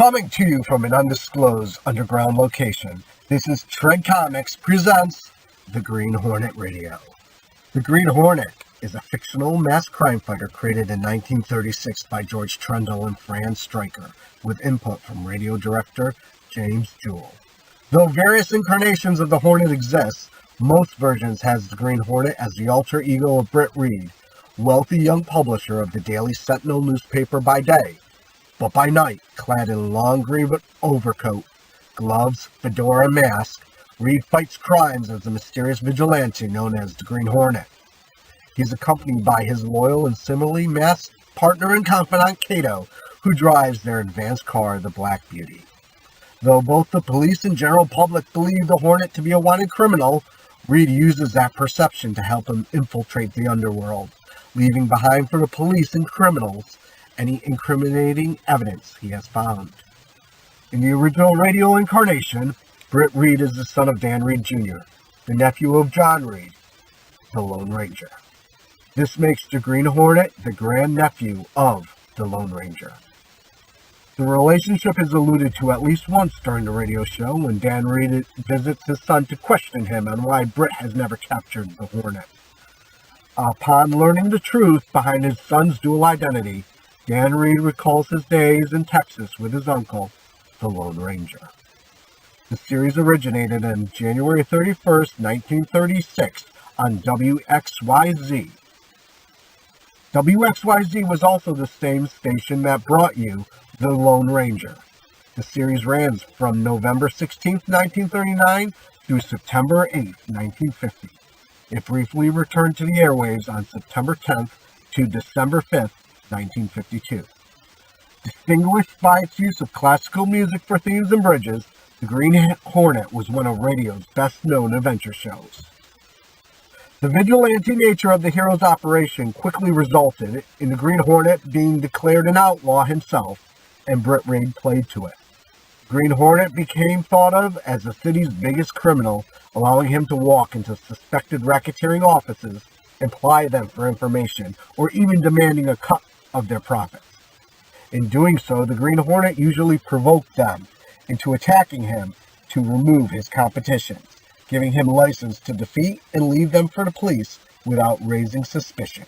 Coming to you from an undisclosed underground location, this is Trend Comics presents the Green Hornet Radio. The Green Hornet is a fictional mass crime fighter created in 1936 by George Trendle and Fran Striker, with input from radio director James Jewell. Though various incarnations of the Hornet exist, most versions has the Green Hornet as the alter ego of Britt Reid, wealthy young publisher of the Daily Sentinel newspaper by day. But by night, clad in long green overcoat, gloves, fedora, and mask, Reid fights crimes as a mysterious vigilante known as the Green Hornet. He's accompanied by his loyal and similarly masked partner and confidant Kato, who drives their advanced car, the Black Beauty. Though both the police and general public believe the Hornet to be a wanted criminal, Reid uses that perception to help him infiltrate the underworld, leaving behind for the police and criminals any incriminating evidence he has found. In the original radio incarnation, Britt Reid is the son of Dan Reid Jr., the nephew of John Reid, the Lone Ranger. This makes the Green Hornet the grandnephew of the Lone Ranger. The relationship is alluded to at least once during the radio show when Dan Reid visits his son to question him on why Britt has never captured the Hornet. Upon learning the truth behind his son's dual identity, Dan Reid recalls his days in Texas with his uncle, the Lone Ranger. The series originated on January 31st, 1936 on WXYZ. WXYZ was also the same station that brought you the Lone Ranger. The series ran from November 16th, 1939 through September 8th, 1950. It briefly returned to the airwaves on September 10th to December 5th, 1952. Distinguished by its use of classical music for themes and bridges, the Green Hornet was one of radio's best-known adventure shows. The vigilante nature of the hero's operation quickly resulted in the Green Hornet being declared an outlaw himself, and Britt Reid played to it. Green Hornet became thought of as the city's biggest criminal, allowing him to walk into suspected racketeering offices and ply them for information, or even demanding a cut of their profits. In doing so, the Green Hornet usually provoked them into attacking him to remove his competition, giving him license to defeat and leave them for the police without raising suspicion.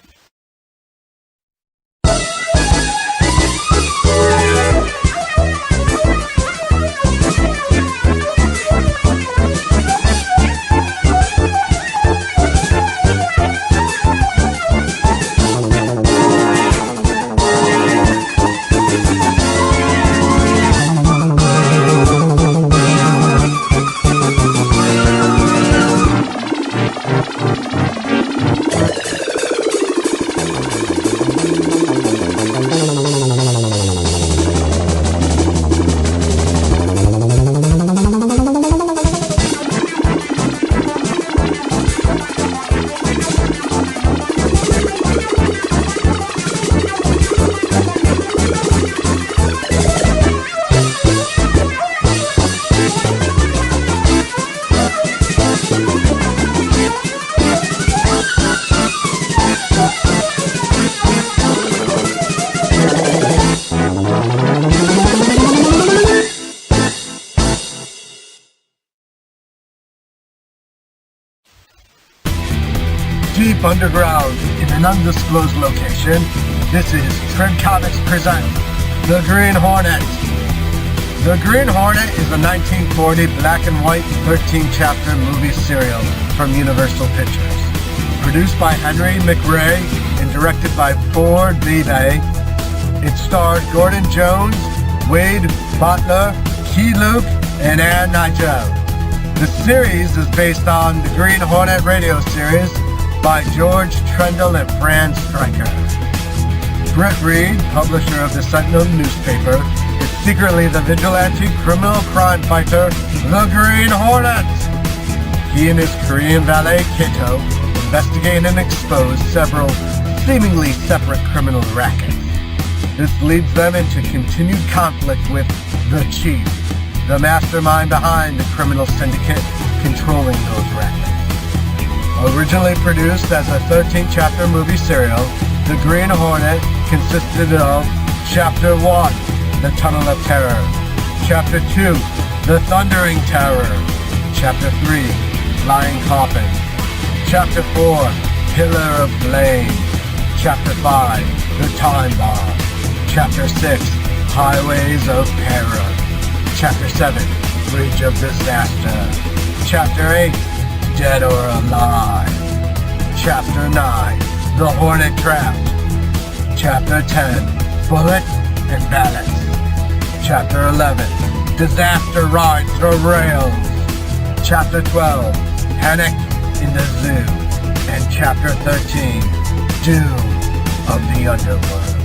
Deep underground in an undisclosed location, this is Trend Comics present The Green Hornet. The Green Hornet is a 1940 black and white 13-chapter movie serial from Universal Pictures. Produced by Henry McRae and directed by Ford Leahy, it starred Gordon Jones, Wade Butler, Key Luke, and Ann Nigel. The series is based on the Green Hornet radio series by George Trendle and Fran Striker. Britt Reid, publisher of the Sentinel newspaper, is secretly the vigilante criminal crime fighter, the Green Hornet. He and his Korean valet, Kato, investigate and expose several seemingly separate criminal rackets. This leads them into continued conflict with the Chief, the mastermind behind the criminal syndicate controlling those rackets. Originally produced as a 13-chapter movie serial, The Green Hornet consisted of Chapter 1, The Tunnel of Terror, Chapter 2, The Thundering Terror. Chapter 3, Flying Coffin. Chapter 4, Pillar of Flame. Chapter 5, The Time Bomb. Chapter 6, Highways of Peril. Chapter 7, Bridge of Disaster. Chapter 8, Dead or Alive. Chapter 9, The Hornet Trap. Chapter 10, Bullet and Balance. Chapter 11, Disaster Rides the Rails. Chapter 12, Panic in the Zoo. And Chapter 13, Doom of the Underworld.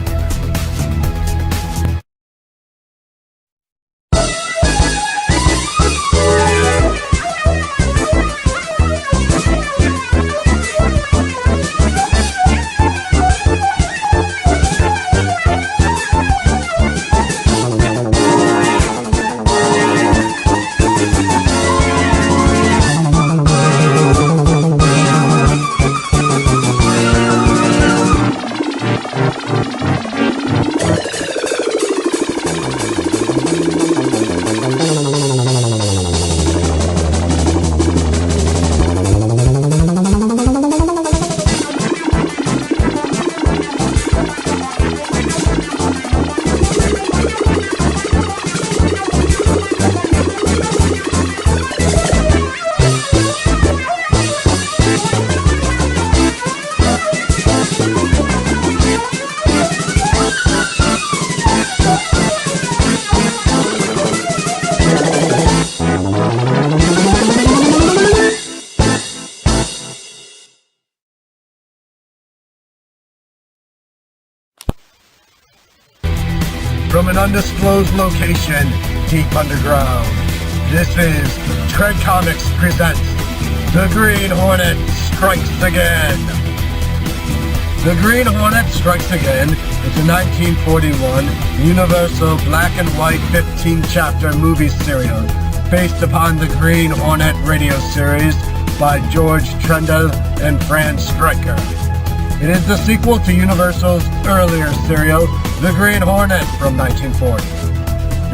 From an undisclosed location deep underground, this is Trend Comics presents The Green Hornet Strikes Again. The Green Hornet Strikes Again is a 1941 Universal black and white 15-chapter movie serial based upon the Green Hornet radio series by George Trendle and Fran Striker. It is the sequel to Universal's earlier serial, The Green Hornet from 1940.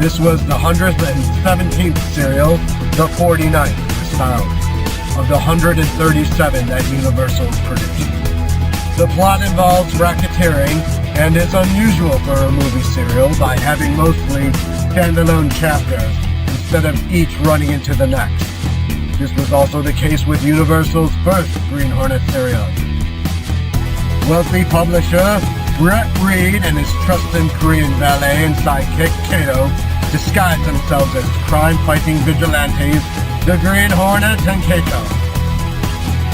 This was the 117th serial, the 49th sound, of the 137 that Universal produced. The plot involves racketeering and is unusual for a movie serial by having mostly standalone chapters instead of each running into the next. This was also the case with Universal's first Green Hornet serial. Wealthy publisher Britt Reid and his trusted Korean valet and sidekick Kato disguised themselves as crime-fighting vigilantes, the Green Hornet and Kato.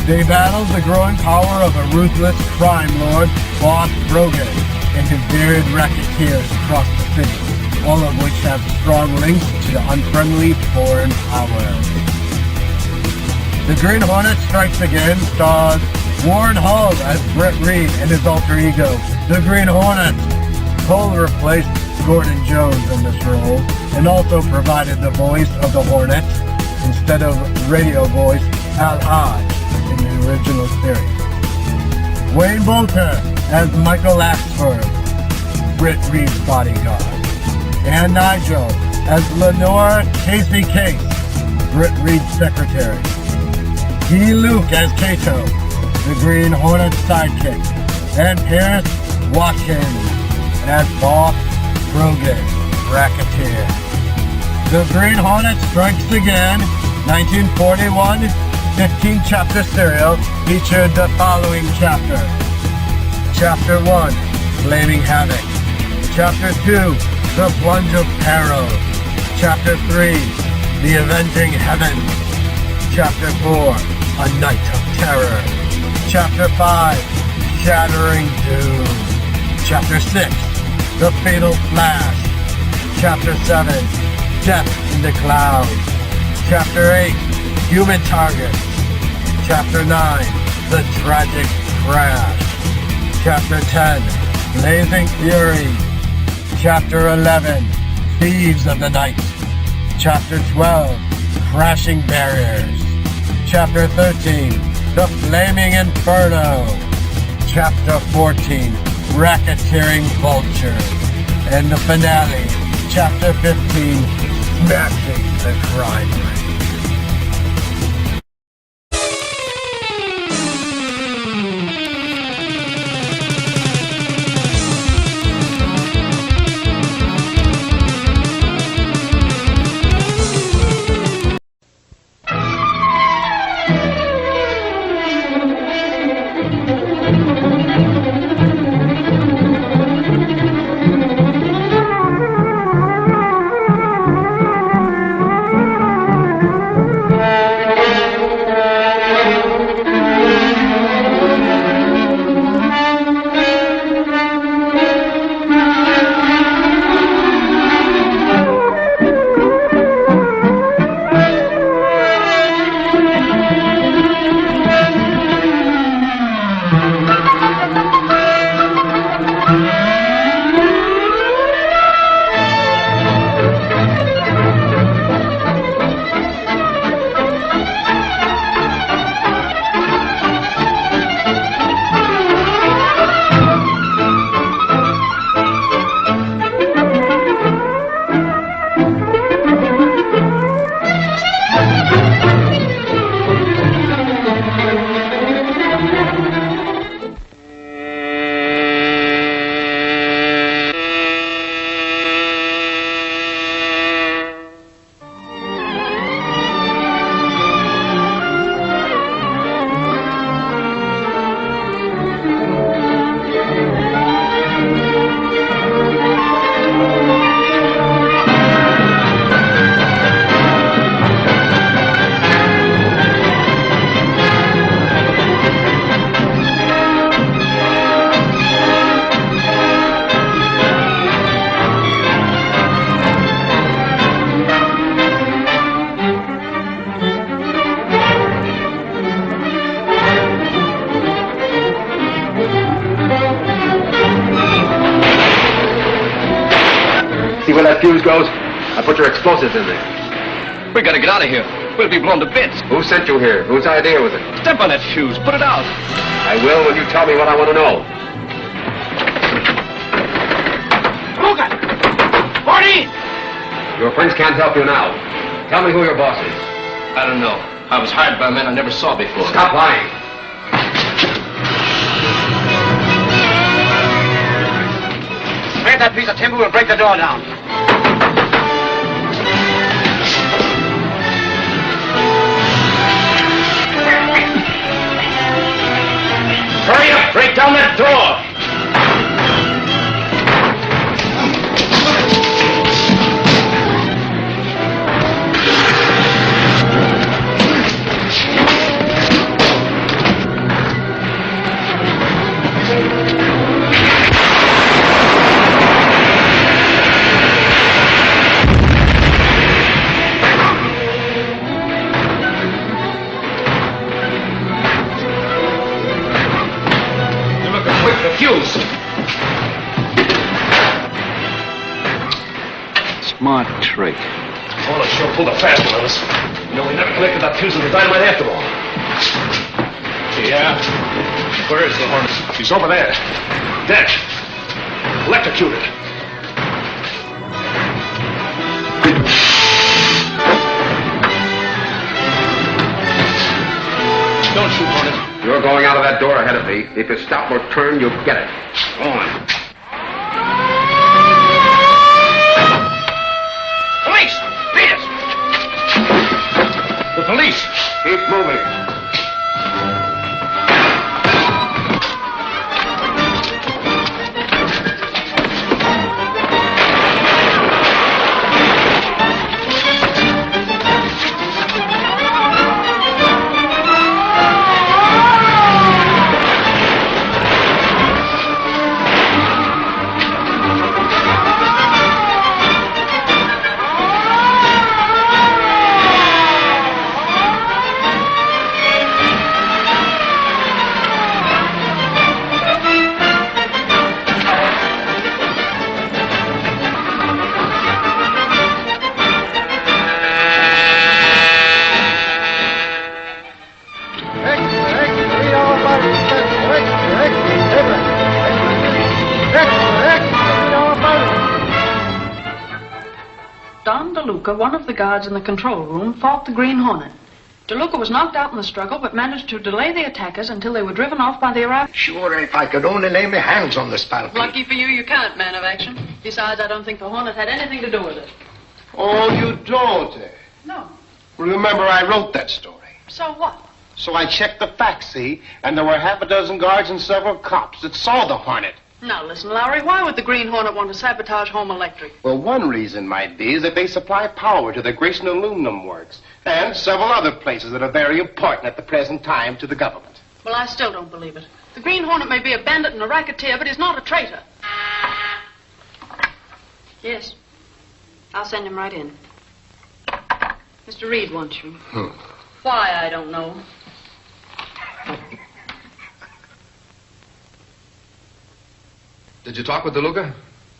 They battled the growing power of a ruthless crime lord, Boss Brogan, and his myriad racketeers across the city, all of which have strong links to the unfriendly foreign power. The Green Hornet Strikes Again stars Warren Hull as Britt Reid and his alter ego, the Green Hornet. Hull replaced Gordon Jones in this role and also provided the voice of the Hornet instead of radio voice Al Hodge in the original series. Wayne Bolter as Michael Axford, Britt Reid's bodyguard. And Nigel as Lenore Casey Case, Britt Reid's secretary. Guy Luke as Kato, the Green Hornet sidekick, and Pierce Watkins as Boss Brogan, racketeer. The Green Hornet Strikes Again, 1941, 15-chapter serial featured the following chapters. Chapter 1, Flaming Havoc. Chapter 2, The Plunge of Peril. Chapter 3, The Avenging Heavens. Chapter 4, A Night of Terror. Chapter 5, Shattering Doom. Chapter 6, The Fatal Flash. Chapter 7, Death in the Clouds. Chapter 8, Human Targets. Chapter 9, The Tragic Crash. Chapter 10, Blazing Fury. Chapter 11, Thieves of the Night. Chapter 12, Crashing Barriers. Chapter 13, The Flaming Inferno. Chapter 14, Racketeering Vultures. And the finale, Chapter 15, Matching the crime rate. Where that fuse goes, I put your explosives in there. We gotta get out of here. We'll be blown to bits. Who sent you here? Whose idea was it? Step on that fuse. Put it out. I will when you tell me what I want to know. Logan! 14! Your friends can't help you now. Tell me who your boss is. I don't know. I was hired by men I never saw before. Stop lying. Break that piece of timber. We'll break the door down. Hurry up! Break down that door! Fuse. Smart trick. Oh, it sure pulled a fast one on us. You know, we never connected that fuse with the dynamite after all. Yeah? Where is the Hornet? She's over there. Dead. Electrocuted. Don't shoot, Hornet. You're going out of that door ahead of me. If you stop or turn, you'll get it. Go on. Police! Beat us! The police! Keep moving. DeLuca, one of the guards in the control room fought the Green Hornet. DeLuca was knocked out in the struggle, but managed to delay the attackers until they were driven off by the arrival. Sure, if I could only lay my hands on the spalpeen. Lucky for you, you can't, man of action. Besides, I don't think the Hornet had anything to do with it. Oh, you don't, eh? No. Remember, I wrote that story. So what? So I checked the facts, see? And there were half a dozen guards and several cops that saw the Hornet. Now, listen, Lowry, why would the Green Hornet want to sabotage Home Electric? Well, one reason might be is that they supply power to the Grayson Aluminum Works and several other places that are very important at the present time to the government. Well, I still don't believe it. The Green Hornet may be a bandit and a racketeer, but he's not a traitor. Yes. I'll send him right in. Mr. Reid wants you. Why, I don't know. Did you talk with DeLuca?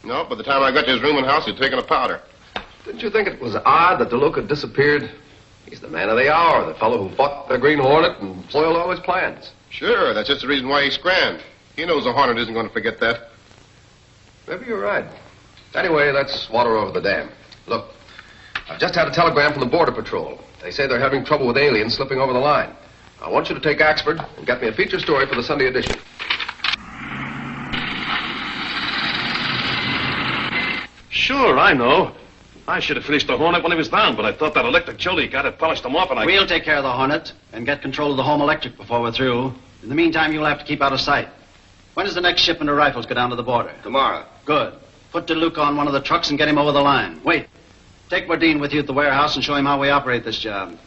No, by the time I got to his room and house, he'd taken a powder. Didn't you think it was odd that DeLuca disappeared? He's the man of the hour, the fellow who fought the Green Hornet and foiled all his plans. Sure, that's just the reason why he scrammed. He knows the Hornet isn't going to forget that. Maybe you're right. Anyway, that's water over the dam. Look, I've just had a telegram from the Border Patrol. They say they're having trouble with aliens slipping over the line. I want you to take Axford and get me a feature story for the Sunday edition. Sure, I know. I should have finished the Hornet when he was down, but I thought that electric chili got it, polished him off, and I... We'll take care of the Hornet and get control of the Home Electric before we're through. In the meantime, you'll have to keep out of sight. When does the next shipment of rifles go down to the border? Tomorrow. Good. Put DeLuca on one of the trucks and get him over the line. Wait. Take Bodine with you at the warehouse and show him how we operate this job.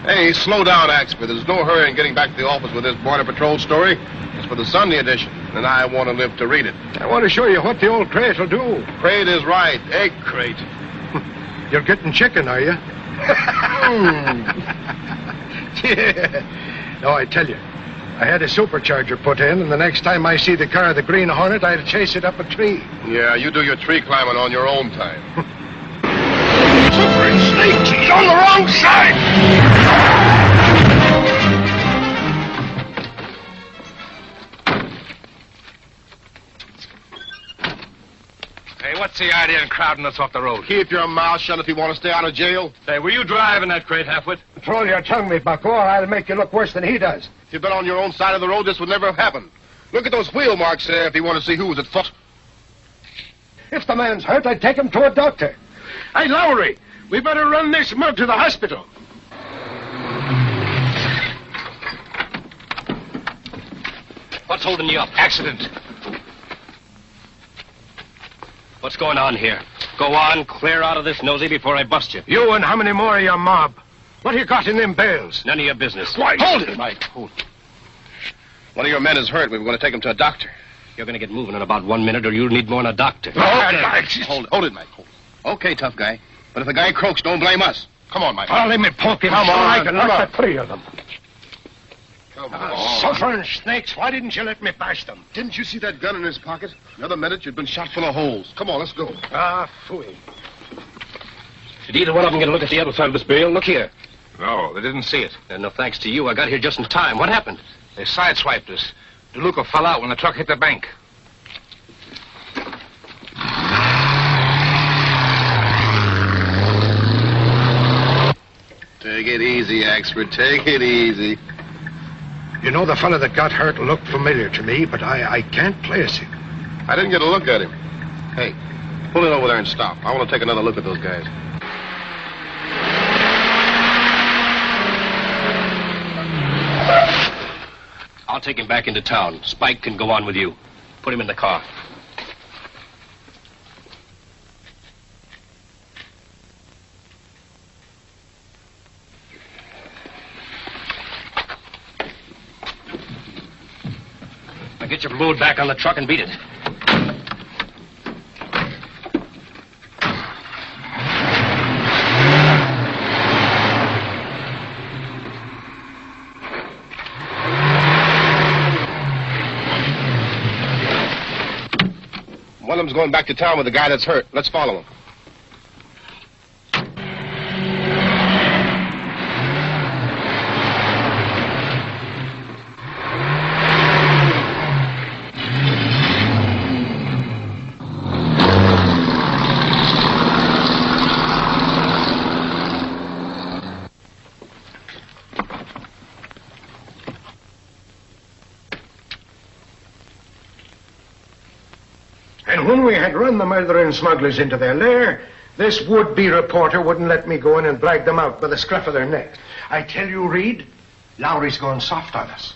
Hey, slow down, Axford. There's no hurry in getting back to the office with this Border Patrol story. It's for the Sunday edition, and I want to live to read it. I want to show you what the old crate will do. Crate is right. Egg crate. You're getting chicken, are you? Yeah. No, I tell you, I had a supercharger put in, and the next time I see the car of the Green Hornet, I'll chase it up a tree. Yeah, you do your tree climbing on your own time. Super snakes! He's on the wrong side! Hey, what's the idea in crowding us off the road? Keep your mouth shut if you want to stay out of jail. Hey, were you driving that crate, Halfwit? Control your tongue, me bucko, or I'll make you look worse than he does. If you'd been on your own side of the road, this would never have happened. Look at those wheel marks there if you want to see who was at fault. If the man's hurt, I'd take him to a doctor. Hey, Lowry, we better run this mug to the hospital. What's holding you up? Accident. What's going on here? Go on, clear out of this nosy before I bust you. You and how many more of your mob? What have you got in them bales? None of your business. Why, Hold it, Mike. Hold it. One of your men is hurt. We were going to take him to a doctor. You're going to get moving in about 1 minute, or you'll need more than a doctor. Hold it, Mike. Hold it. Okay, tough guy. But if the guy croaks, don't blame us. Come on, Mike. I'll let me poke him. Come so on, I can come knock on. the three of them. Come on. Suffering snakes, why didn't you let me bash them? Didn't you see that gun in his pocket? Another minute, you'd been shot full of holes. Come on, let's go. Ah, phooey. Did either one of them get a look at the other side of this bale? Look here. No, they didn't see it. And no thanks to you, I got here just in time. What happened? They sideswiped us. DeLuca fell out when the truck hit the bank. Take it easy, Axford. Take it easy. You know, the fella that got hurt looked familiar to me, but I can't place him. I didn't get a look at him. Hey, pull it over there and stop. I want to take another look at those guys. I'll take him back into town. Spike can go on with you. Put him in the car. Now get your load back on the truck and beat it. One of them's going back to town with the guy that's hurt. Let's follow him. And when we had run the murdering smugglers into their lair, this would-be reporter wouldn't let me go in and drag them out by the scruff of their necks. I tell you, Reid, Lowry's going soft on us.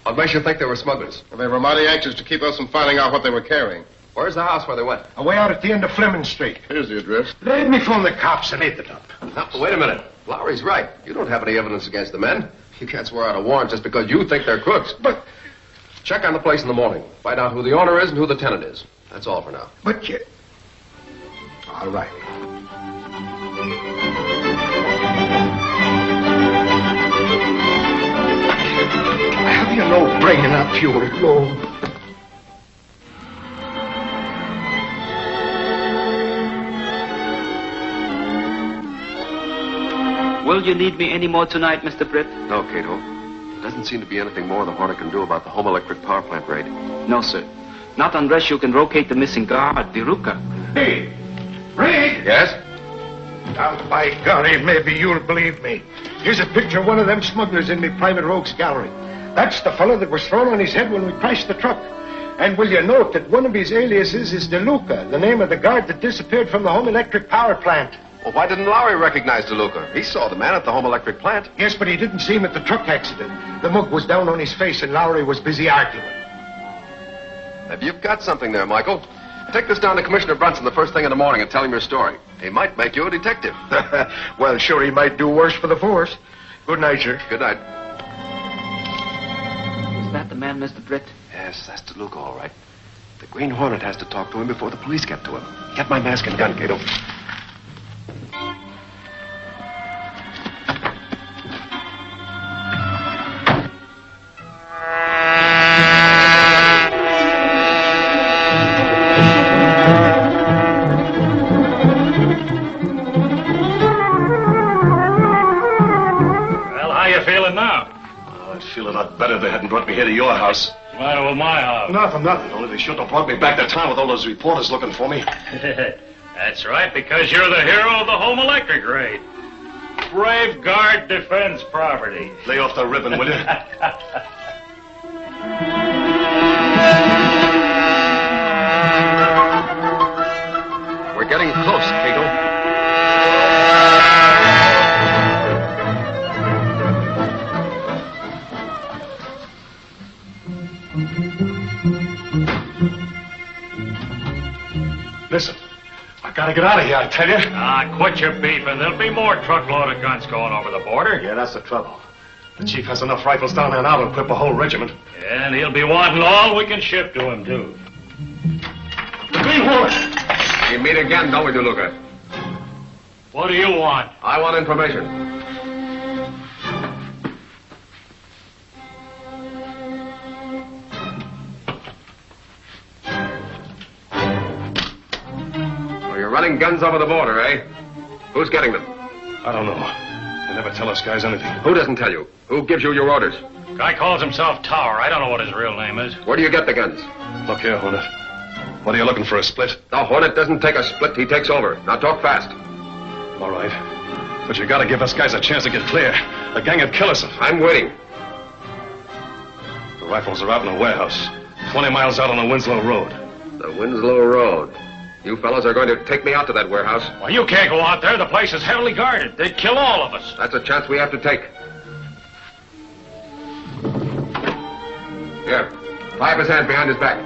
What makes you think they were smugglers? Well, they were mighty anxious to keep us from finding out what they were carrying. Where's the house where they went? Away out at the end of Fleming Street. Here's the address. Let me phone the cops and eat it up. Now, wait a minute. Lowry's right. You don't have any evidence against the men. You can't swear out a warrant just because you think they're crooks. But... Check on the place in the morning. Find out who the owner is and who the tenant is. That's all for now. But you... All right. Have you no bringing up your load? Will you need me any more tonight, Mr. Britt? No, Kato. There doesn't seem to be anything more the Hornet can do about the home electric power plant raid. No, sir. Not unless you can locate the missing guard, Viruka. Hey, Reid! Yes? Now, by golly, maybe you'll believe me. Here's a picture of one of them smugglers in me private rogues gallery. That's the fellow that was thrown on his head when we crashed the truck. And will you note that one of his aliases is DeLuca, the name of the guard that disappeared from the home electric power plant. Well, why didn't Lowry recognize DeLuca? He saw the man at the home electric plant. Yes, but he didn't see him at the truck accident. The mug was down on his face and Lowry was busy arguing. Maybe you've got something there, Michael. Take this down to Commissioner Brunson the first thing in the morning and tell him your story. He might make you a detective. Well, sure, he might do worse for the force. Good night, sir. Good night. Is that the man, Mr. Britt? Yes, that's DeLuca, all right. The Green Hornet has to talk to him before the police get to him. Get my mask and gun, Kato. Feel a lot better if they hadn't brought me here to your house. What's the matter with my house? Nothing. Only they shouldn't have brought me back to town with all those reporters looking for me. That's right, because you're the hero of the home electric raid. Brave Guard defends property. Lay off the ribbon, will you? We're getting close, Kato. Listen, I gotta get out of here, I tell you. Quit your beefing. There'll be more truckload of guns going over the border. Yeah, that's the trouble. The chief has enough rifles down there now to equip a whole regiment. And he'll be wanting all we can ship to him, too. The Green Hornet! We meet again, don't we, DeLuca? What do you want? I want information. You're running guns over the border, eh? Who's getting them? I don't know. They never tell us guys anything. Who doesn't tell you? Who gives you your orders? Guy calls himself Tower. I don't know what his real name is. Where do you get the guns? Look here, Hornet. What are you looking for, a split? The Hornet doesn't take a split. He takes over. Now talk fast. All right. But you gotta give us guys a chance to get clear. The gang would kill us. I'm waiting. The rifles are out in a warehouse. 20 miles out on the Winslow Road. The Winslow Road. You fellows are going to take me out to that warehouse. Well, you can't go out there. The place is heavily guarded. They'd kill all of us. That's a chance we have to take. Here, tie up his hands behind his back.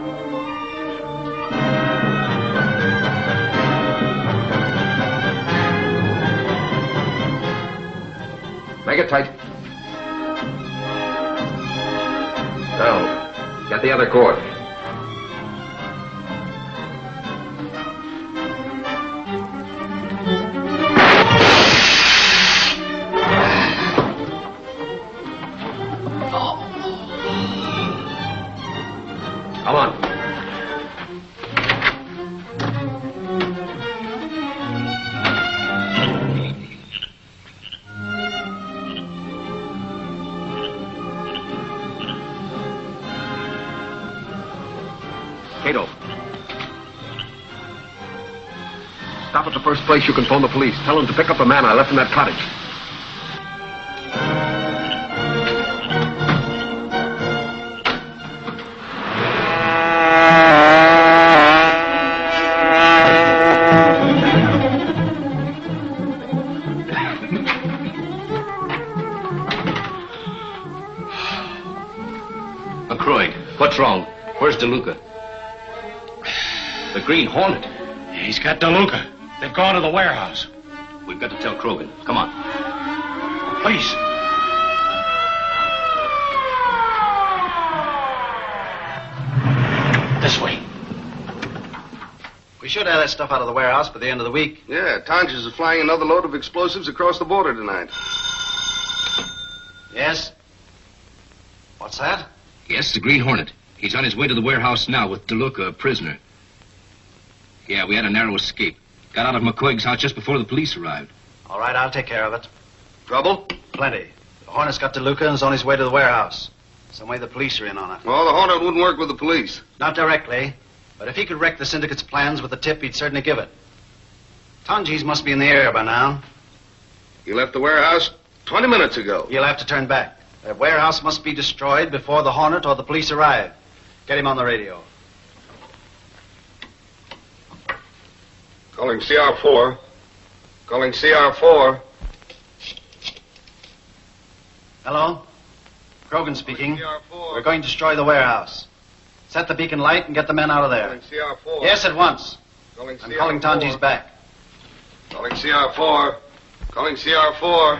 Make it tight. Now, get the other cord. Come on. Kato. Stop at the first place you can phone the police. Tell them to pick up a man I left in that cottage. DeLuca? The Green Hornet. He's got DeLuca. They've gone to the warehouse. We've got to tell Krogan. Come on. Please. This way. We should have that stuff out of the warehouse by the end of the week. Yeah, Tonjes is flying another load of explosives across the border tonight. Yes? What's that? Yes, the Green Hornet. He's on his way to the warehouse now with DeLuca, a prisoner. Yeah, we had a narrow escape. Got out of McCoig's house just before the police arrived. All right, I'll take care of it. Trouble? Plenty. The Hornet's got DeLuca and is on his way to the warehouse. Some way the police are in on it. Well, the Hornet wouldn't work with the police. Not directly, but if he could wreck the syndicate's plans with the tip, he'd certainly give it. Tonjes must be in the area by now. He left the warehouse 20 minutes ago. He'll have to turn back. That warehouse must be destroyed before the Hornet or the police arrive. Get him on the radio. Calling CR4. Calling CR4. Hello? Krogan speaking. We're going to destroy the warehouse. Set the beacon light and get the men out of there. Calling CR4. Yes, at once. Calling I'm calling Tonjes back. Calling CR4. Calling CR4.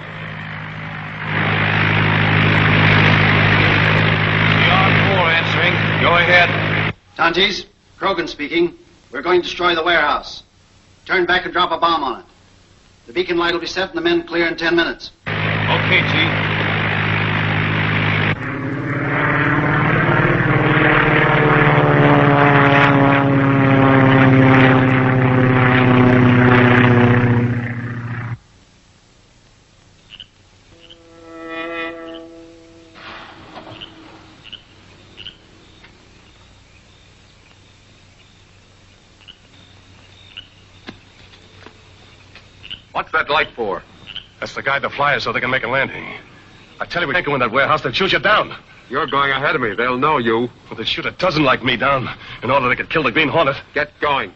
CR4 answering. Go ahead. Tonjes, Krogan speaking. We're going to destroy the warehouse. Turn back and drop a bomb on it. The beacon light will be set and the men clear in 10 minutes. Okay, Chief. What's that light for? That's to guide the flyers so they can make a landing. I tell you, we can't go in that warehouse. They'll shoot you down. You're going ahead of me. They'll know you. Well, they'd shoot a dozen like me down in order they could kill the Green Hornet. Get going.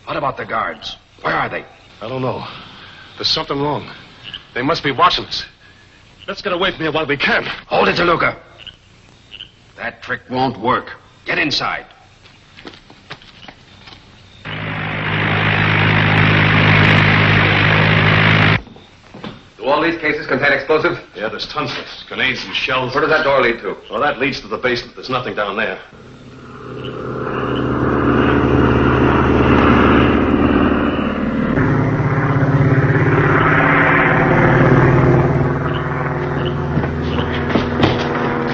What about the guards? Where are they? I don't know. There's something wrong. They must be watching us. Let's get away from here while we can. Hold it, DeLuca. That trick won't work. Get inside. Do all these cases contain explosives? Yeah, there's tons of it. Grenades and shells. Where does that door lead to? Well, that leads to the basement. There's nothing down there.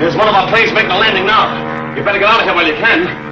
There's one of our planes making a landing now. You better get out of here while you can.